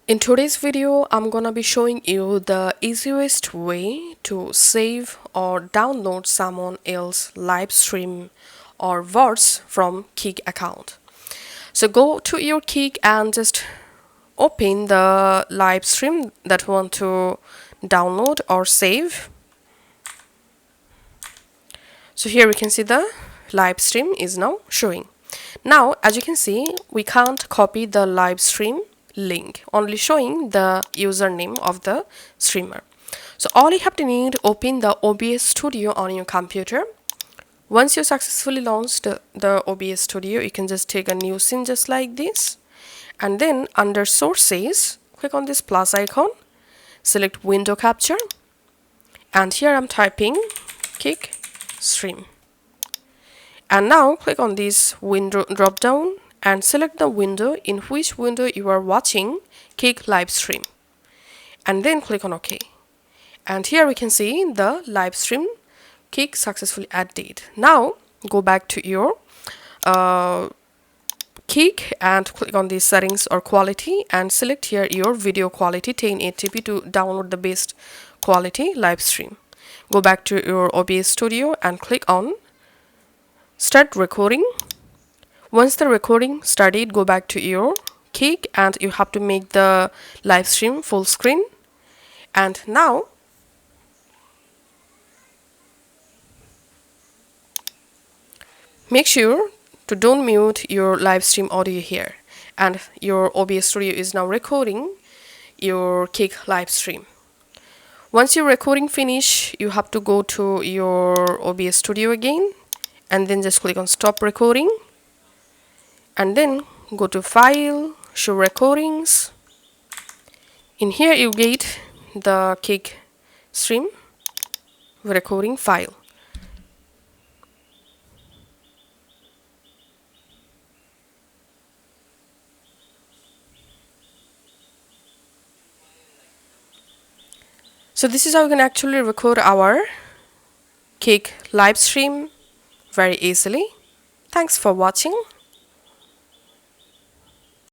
In today's video, I'm gonna be showing you the easiest way to save or download someone else's live stream or VODs from Kik account. So go to your Kik and just open the live stream that you want to download or save. So here we can see the live stream is now showing. Now, as you can see, we can't copy the live stream link, only showing the username of the streamer. So all you have to need, open the OBS Studio on your computer. Once you successfully launched the OBS Studio, you can just take a new scene just like this. And then under sources, click on this plus icon, select window capture. And here I'm typing Kik stream. And now click on this window drop down and select the window in which window you are watching Kik live stream. And then click on OK. And here we can see the live stream Kik successfully added. Now go back to your Kik and click on the settings or quality and select here your video quality 1080p to download the best quality live stream. Go back to your OBS Studio and click on start recording. Once the recording started, go back to your Kik and you have to make the live stream full screen. And now make sure to don't mute your live stream audio here, and your OBS Studio is now recording your Kik live stream. Once your recording finish, you have to go to your OBS Studio again and then just click on stop recording and then go to file, show recordings. In here you get the Kik stream recording file. So this is how you can actually record our Kik live stream very easily. Thanks for watching.